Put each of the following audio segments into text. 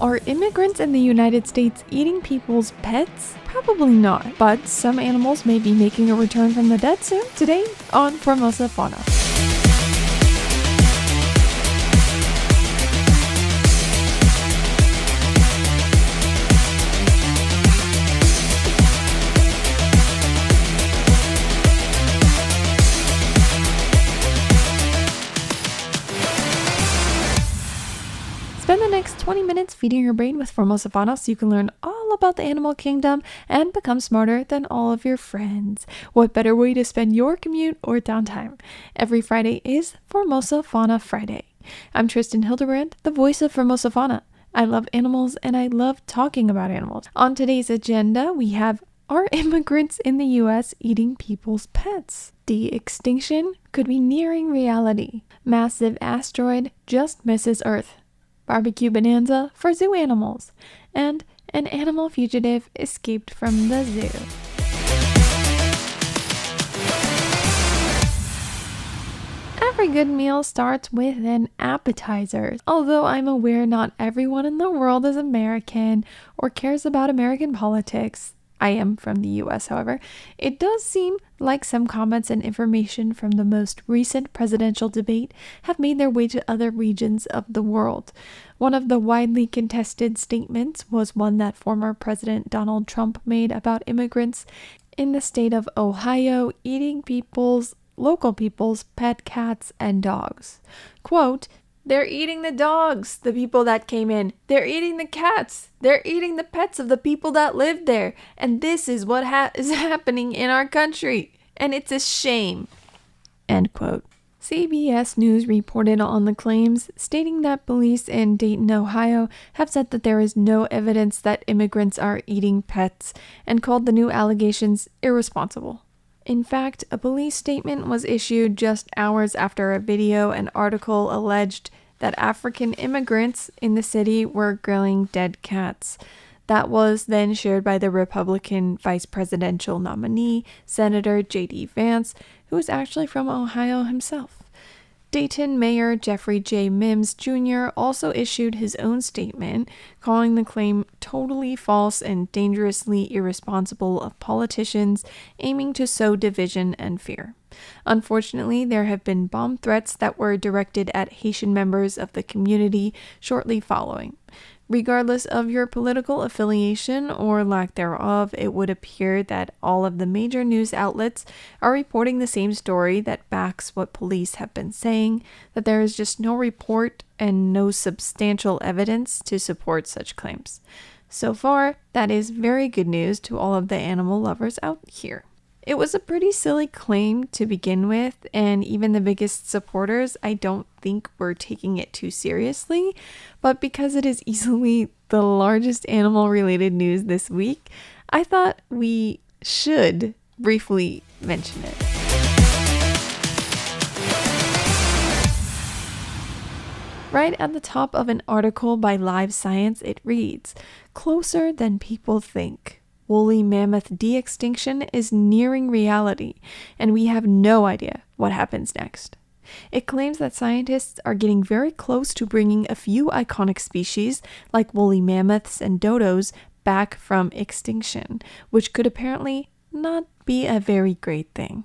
Are immigrants in the United States eating people's pets? Probably not, but some animals may be making a return from the dead soon. Today on Formosa Fauna. Spend the next 20 minutes feeding your brain with Formosa Fauna so you can learn all about the animal kingdom and become smarter than all of your friends. What better way to spend your commute or downtime? Every Friday is Formosa Fauna Friday. I'm Tristan Hildebrand, the voice of Formosa Fauna. I love animals and I love talking about animals. On today's agenda, we have: are immigrants in the US eating people's pets? De-extinction could be nearing reality. Massive asteroid just misses Earth. Barbecue bonanza for zoo animals, and an animal fugitive escaped from the zoo. Every good meal starts with an appetizer. Although I'm aware not everyone in the world is American or cares about American politics, I am from the US, however, it does seem like some comments and information from the most recent presidential debate have made their way to other regions of the world. One of the widely contested statements was one that former President Donald Trump made about immigrants in the state of Ohio eating local people's pet cats and dogs. Quote, "They're eating the dogs, the people that came in. They're eating the cats. They're eating the pets of the people that lived there. And this is what is happening in our country. And it's a shame." End quote. CBS News reported on the claims, stating that police in Dayton, Ohio, have said that there is no evidence that immigrants are eating pets, and called the new allegations irresponsible. In fact, a police statement was issued just hours after a video and article alleged that African immigrants in the city were grilling dead cats. That was then shared by the Republican vice presidential nominee, Senator J.D. Vance, who is actually from Ohio himself. Dayton Mayor Jeffrey J. Mims Jr. also issued his own statement, calling the claim totally false and dangerously irresponsible of politicians aiming to sow division and fear. Unfortunately, there have been bomb threats that were directed at Haitian members of the community shortly following. Regardless of your political affiliation or lack thereof, it would appear that all of the major news outlets are reporting the same story that backs what police have been saying, that there is just no report and no substantial evidence to support such claims. So far, that is very good news to all of the animal lovers out here. It was a pretty silly claim to begin with, and even the biggest supporters I don't think were taking it too seriously, but because it is easily the largest animal-related news this week, I thought we should briefly mention it. Right at the top of an article by Live Science, it reads, "Closer than people think. Woolly mammoth de-extinction is nearing reality, and we have no idea what happens next." It claims that scientists are getting very close to bringing a few iconic species, like woolly mammoths and dodos, back from extinction, which could apparently not be a very great thing.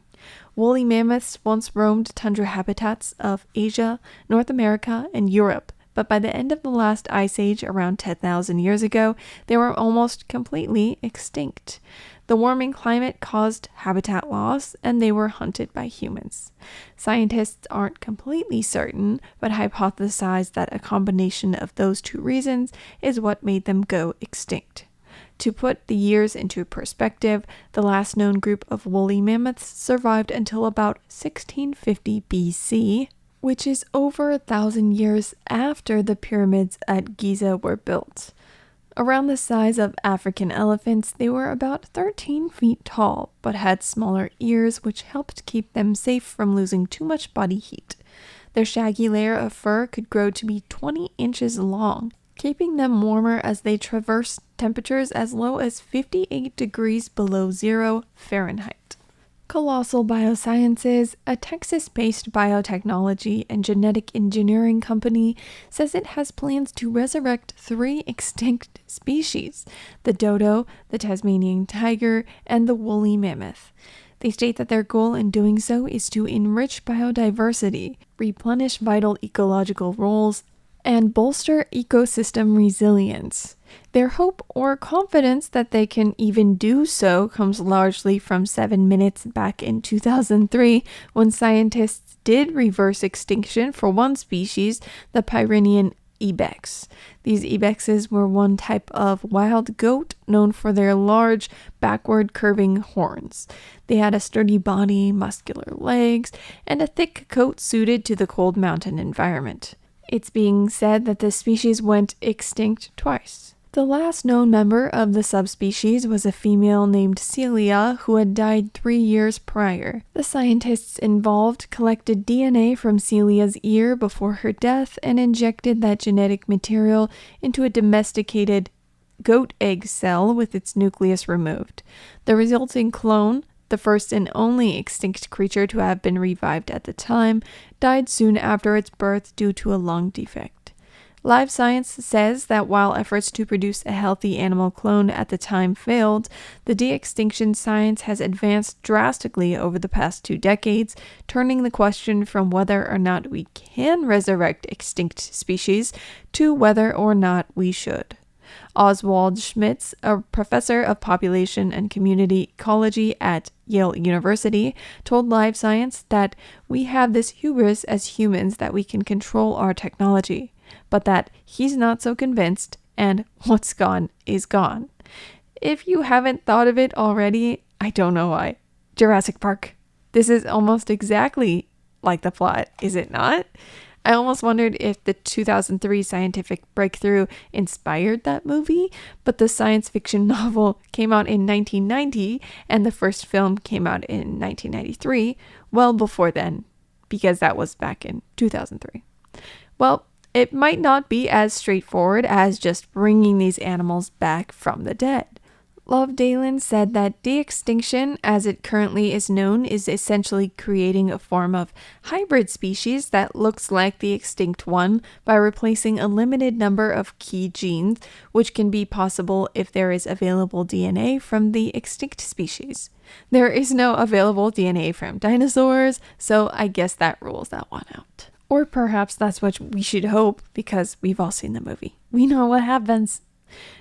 Woolly mammoths once roamed tundra habitats of Asia, North America, and Europe, but by the end of the last ice age around 10,000 years ago, they were almost completely extinct. The warming climate caused habitat loss, and they were hunted by humans. Scientists aren't completely certain, but hypothesize that a combination of those two reasons is what made them go extinct. To put the years into perspective, the last known group of woolly mammoths survived until about 1650 BC, which is over 1,000 years after the pyramids at Giza were built. Around the size of African elephants, they were about 13 feet tall, but had smaller ears which helped keep them safe from losing too much body heat. Their shaggy layer of fur could grow to be 20 inches long, keeping them warmer as they traversed temperatures as low as 58 degrees below zero Fahrenheit. Colossal Biosciences, a Texas-based biotechnology and genetic engineering company, says it has plans to resurrect 3 extinct species: the dodo, the Tasmanian tiger, and the woolly mammoth. They state that their goal in doing so is to enrich biodiversity, replenish vital ecological roles, and bolster ecosystem resilience. Their hope or confidence that they can even do so comes largely from 7 minutes back in 2003 when scientists did reverse extinction for one species, the Pyrenean ibex. These ibexes were one type of wild goat known for their large, backward curving horns. They had a sturdy body, muscular legs, and a thick coat suited to the cold mountain environment. It's being said that the species went extinct twice. The last known member of the subspecies was a female named Celia who had died 3 years prior. The scientists involved collected DNA from Celia's ear before her death and injected that genetic material into a domesticated goat egg cell with its nucleus removed. The resulting clone, the first and only extinct creature to have been revived at the time, died soon after its birth due to a lung defect. Live Science says that while efforts to produce a healthy animal clone at the time failed, the de-extinction science has advanced drastically over the past 2 decades, turning the question from whether or not we can resurrect extinct species to whether or not we should. Oswald Schmitz, a professor of population and community ecology at Yale University, told Live Science that we have this hubris as humans that we can control our technology, but that he's not so convinced, and what's gone is gone. If you haven't thought of it already, I don't know why. Jurassic Park. This is almost exactly like the plot, is it not? I almost wondered if the 2003 scientific breakthrough inspired that movie, but the science fiction novel came out in 1990 and the first film came out in 1993, well before then, because that was back in 2003. Well, it might not be as straightforward as just bringing these animals back from the dead. Love Dalen said that de-extinction, as it currently is known, is essentially creating a form of hybrid species that looks like the extinct one by replacing a limited number of key genes, which can be possible if there is available DNA from the extinct species. There is no available DNA from dinosaurs, so I guess that rules that one out. Or perhaps that's what we should hope, because we've all seen the movie. We know what happens.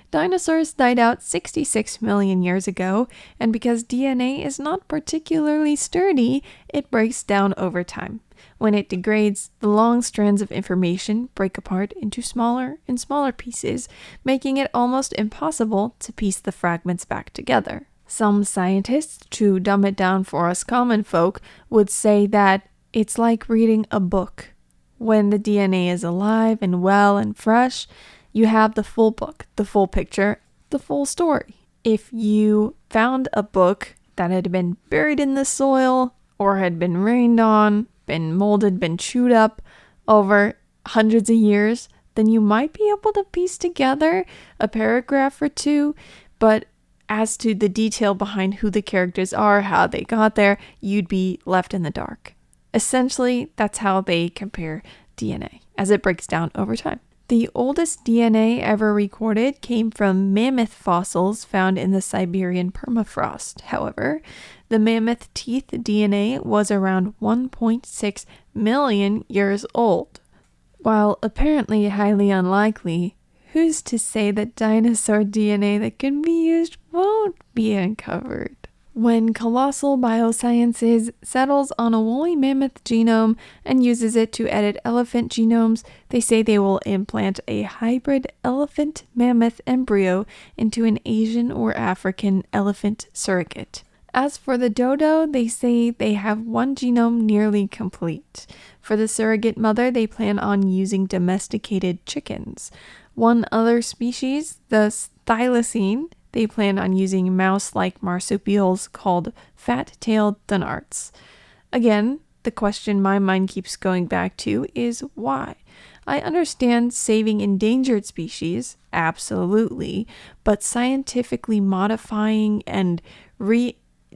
Dinosaurs died out 66 million years ago, and because DNA is not particularly sturdy, it breaks down over time. When it degrades, the long strands of information break apart into smaller and smaller pieces, making it almost impossible to piece the fragments back together. Some scientists, to dumb it down for us common folk, would say that it's like reading a book. When the DNA is alive and well and fresh, you have the full book, the full picture, the full story. If you found a book that had been buried in the soil or had been rained on, been molded, been chewed up over hundreds of years, then you might be able to piece together a paragraph or two, but as to the detail behind who the characters are, how they got there, you'd be left in the dark. Essentially, that's how they compare DNA, as it breaks down over time. The oldest DNA ever recorded came from mammoth fossils found in the Siberian permafrost. However, the mammoth teeth DNA was around 1.6 million years old. While apparently highly unlikely, who's to say that dinosaur DNA that can be used won't be uncovered? When Colossal Biosciences settles on a woolly mammoth genome and uses it to edit elephant genomes, they say they will implant a hybrid elephant-mammoth embryo into an Asian or African elephant surrogate. As for the dodo, they say they have one genome nearly complete. For the surrogate mother, they plan on using domesticated chickens. One other species, the thylacine, they plan on using mouse-like marsupials called fat-tailed dunarts. Again, the question my mind keeps going back to is why? I understand saving endangered species, absolutely, but scientifically modifying and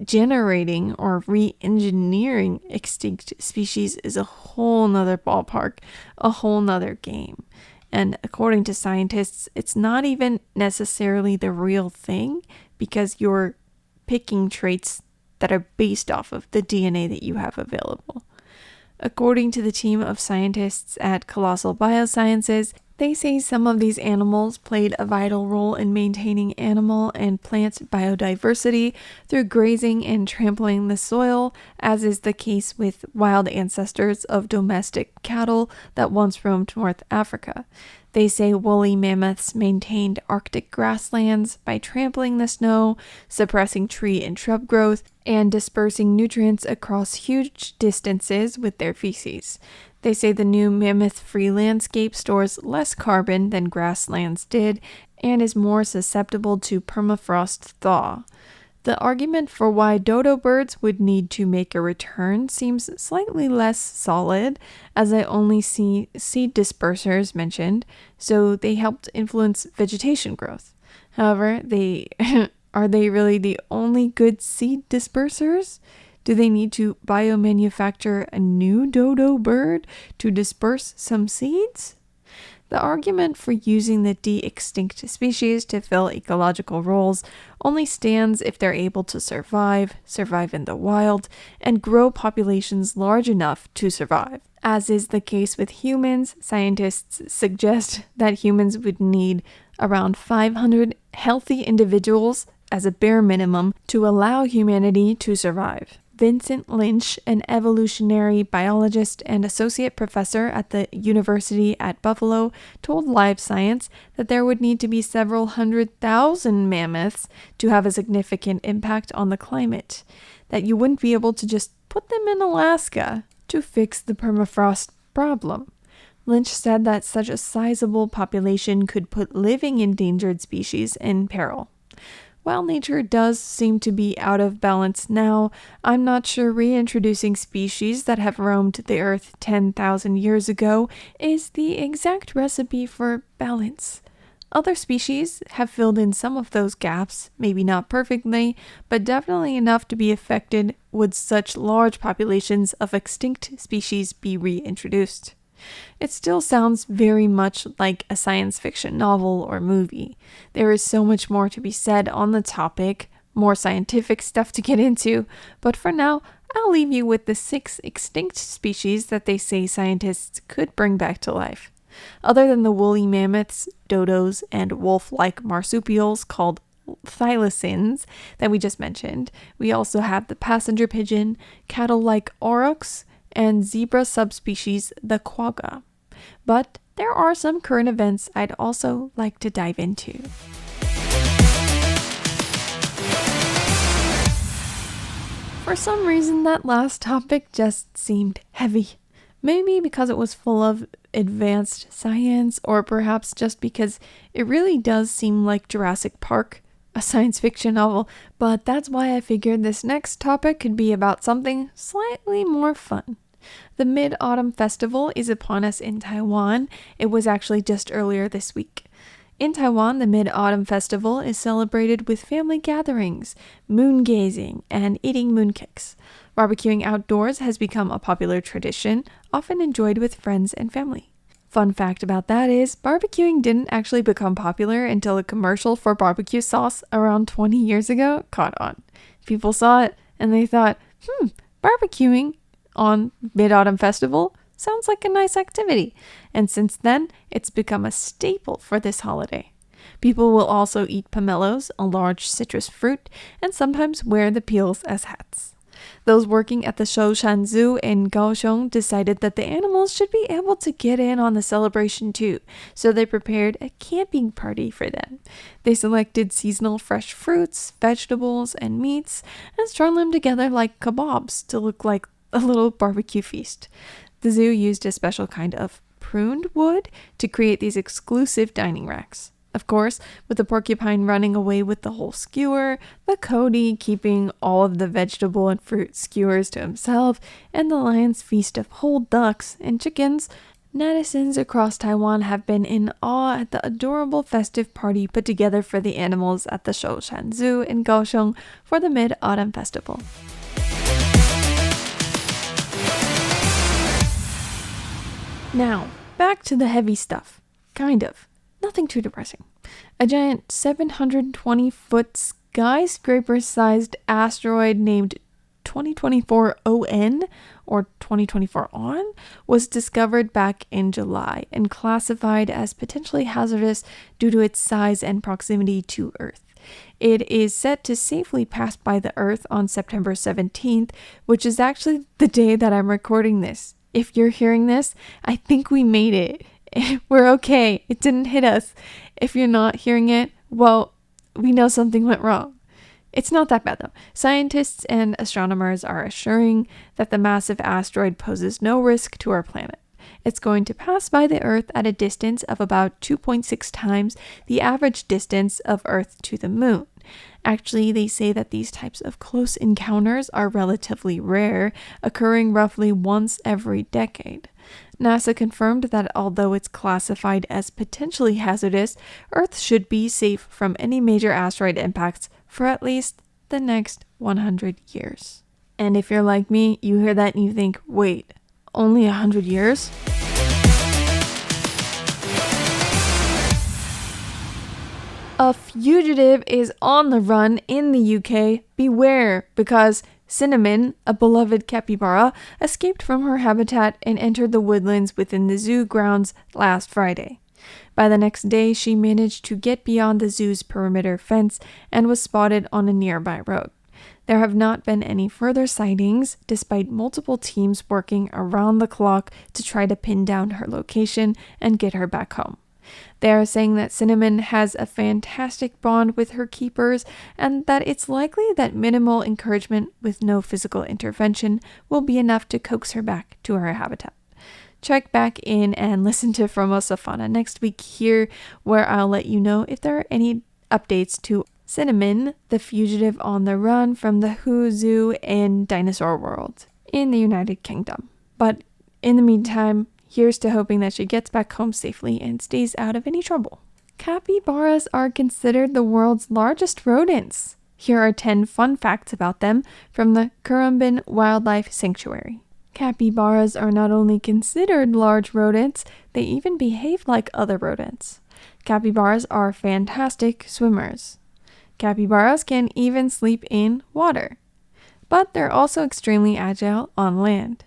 generating or re-engineering extinct species is a whole nother ballpark, a whole nother game. And according to scientists, it's not even necessarily the real thing because you're picking traits that are based off of the DNA that you have available. According to the team of scientists at Colossal Biosciences, they say some of these animals played a vital role in maintaining animal and plant biodiversity through grazing and trampling the soil, as is the case with wild ancestors of domestic cattle that once roamed North Africa. They say woolly mammoths maintained Arctic grasslands by trampling the snow, suppressing tree and shrub growth, and dispersing nutrients across huge distances with their feces. They say the new mammoth-free landscape stores less carbon than grasslands did and is more susceptible to permafrost thaw. The argument for why dodo birds would need to make a return seems slightly less solid, as I only see seed dispersers mentioned, so they helped influence vegetation growth. However, are they really the only good seed dispersers? Do they need to biomanufacture a new dodo bird to disperse some seeds? The argument for using the de-extinct species to fill ecological roles only stands if they're able to survive in the wild, and grow populations large enough to survive. As is the case with humans, scientists suggest that humans would need around 500 healthy individuals as a bare minimum to allow humanity to survive. Vincent Lynch, an evolutionary biologist and associate professor at the University at Buffalo, told Live Science that there would need to be several 100,000 mammoths to have a significant impact on the climate, that you wouldn't be able to just put them in Alaska to fix the permafrost problem. Lynch said that such a sizable population could put living endangered species in peril. While nature does seem to be out of balance now, I'm not sure reintroducing species that have roamed the earth 10,000 years ago is the exact recipe for balance. Other species have filled in some of those gaps, maybe not perfectly, but definitely enough to be affected would such large populations of extinct species be reintroduced. It still sounds very much like a science fiction novel or movie. There is so much more to be said on the topic, more scientific stuff to get into, but for now, I'll leave you with the 6 extinct species that they say scientists could bring back to life. Other than the woolly mammoths, dodos, and wolf-like marsupials called thylacines that we just mentioned, we also have the passenger pigeon, cattle-like aurochs, and zebra subspecies, the quagga. But there are some current events I'd also like to dive into. For some reason, that last topic just seemed heavy. Maybe because it was full of advanced science, or perhaps just because it really does seem like Jurassic Park, a science fiction novel, but that's why I figured this next topic could be about something slightly more fun. The Mid-Autumn Festival is upon us in Taiwan. It was actually just earlier this week. In Taiwan, the Mid-Autumn Festival is celebrated with family gatherings, moon gazing, and eating mooncakes. Barbecuing outdoors has become a popular tradition, often enjoyed with friends and family. Fun fact about that is, barbecuing didn't actually become popular until a commercial for barbecue sauce around 20 years ago caught on. People saw it and they thought, barbecuing on Mid-Autumn Festival sounds like a nice activity, and since then, it's become a staple for this holiday. People will also eat pomelos, a large citrus fruit, and sometimes wear the peels as hats. Those working at the Shoushan Zoo in Kaohsiung decided that the animals should be able to get in on the celebration too, so they prepared a camping party for them. They selected seasonal fresh fruits, vegetables, and meats, and strung them together like kebabs to look like a little barbecue feast. The zoo used a special kind of pruned wood to create these exclusive dining racks. Of course, with the porcupine running away with the whole skewer, the Cody keeping all of the vegetable and fruit skewers to himself, and the lion's feast of whole ducks and chickens, Netizens across Taiwan have been in awe at the adorable festive party put together for the animals at the Shoushan Zoo in Kaohsiung for the Mid-Autumn Festival. Now, back to the heavy stuff. Kind of. Nothing too depressing. A giant 720-foot skyscraper-sized asteroid named 2024 ON, or 2024 ON, was discovered back in July and classified as potentially hazardous due to its size and proximity to Earth. It is set to safely pass by the Earth on September 17th, which is actually the day that I'm recording this. If you're hearing this, I think we made it. We're okay. It didn't hit us. If you're not hearing it, well, we know something went wrong. It's not that bad though. Scientists and astronomers are assuring that the massive asteroid poses no risk to our planet. It's going to pass by the Earth at a distance of about 2.6 times the average distance of Earth to the Moon. Actually, they say that these types of close encounters are relatively rare, occurring roughly once every decade. NASA confirmed that although it's classified as potentially hazardous, Earth should be safe from any major asteroid impacts for at least the next 100 years. And if you're like me, you hear that and you think, wait, only 100 years? A fugitive is on the run in the UK. Beware, because Cinnamon, a beloved capybara, escaped from her habitat and entered the woodlands within the zoo grounds last Friday. By the next day, she managed to get beyond the zoo's perimeter fence and was spotted on a nearby road. There have not been any further sightings, despite multiple teams working around the clock to try to pin down her location and get her back home. They are saying that Cinnamon has a fantastic bond with her keepers and that it's likely that minimal encouragement with no physical intervention will be enough to coax her back to her habitat. Check back in and listen to Formosa Fauna next week here, where I'll let you know if there are any updates to Cinnamon, the fugitive on the run from the Who Zoo in Dinosaur World in the United Kingdom. But in the meantime, here's to hoping that she gets back home safely and stays out of any trouble. Capybaras are considered the world's largest rodents. Here are 10 fun facts about them from the Currumbin Wildlife Sanctuary. Capybaras are not only considered large rodents, they even behave like other rodents. Capybaras are fantastic swimmers. Capybaras can even sleep in water. But they're also extremely agile on land.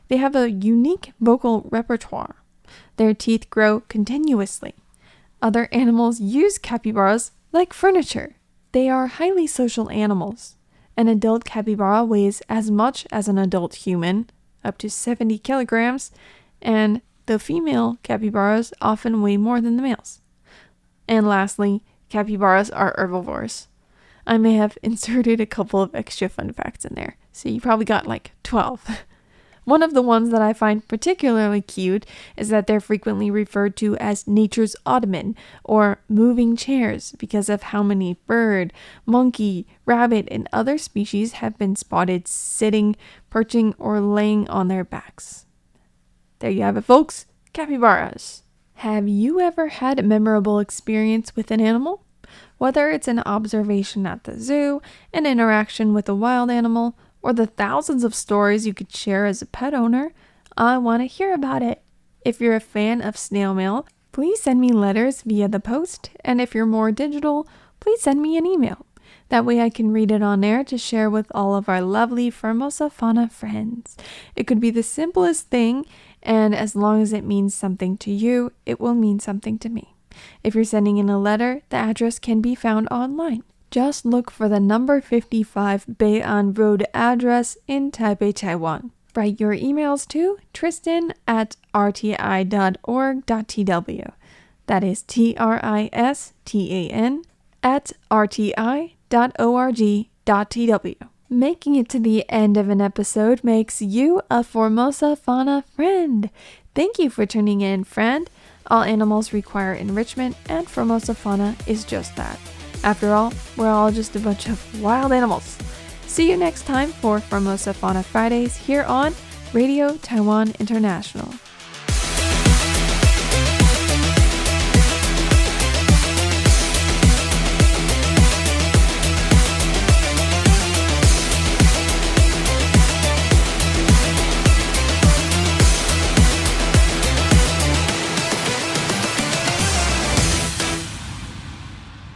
They have a unique vocal repertoire. Their teeth grow continuously. Other animals use capybaras like furniture. They are highly social animals. An adult capybara weighs as much as an adult human, up to 70 kilograms, and the female capybaras often weigh more than the males. And lastly, capybaras are herbivores. I may have inserted a couple of extra fun facts in there, so you probably got like 12. One of the ones that I find particularly cute is that they're frequently referred to as nature's ottoman or moving chairs because of how many bird, monkey, rabbit, and other species have been spotted sitting, perching, or laying on their backs. There you have it, folks. Capybaras. Have you ever had a memorable experience with an animal? Whether it's an observation at the zoo, an interaction with a wild animal, or the thousands of stories you could share as a pet owner, I want to hear about it. If you're a fan of snail mail, please send me letters via the post, and if you're more digital, please send me an email. That way I can read it on air to share with all of our lovely Formosa Fauna friends. It could be the simplest thing, and as long as it means something to you, it will mean something to me. If you're sending in a letter, the address can be found online. Just look for the number 55 Bei'an Road address in Taipei, Taiwan. Write your emails to tristan@rti.org.tw. That is tristan@rti.org.tw. Making it to the end of an episode makes you a Formosa Fauna friend. Thank you for tuning in, friend. All animals require enrichment, and Formosa Fauna is just that. After all, we're all just a bunch of wild animals. See you next time for Formosa Fauna Fridays here on Radio Taiwan International.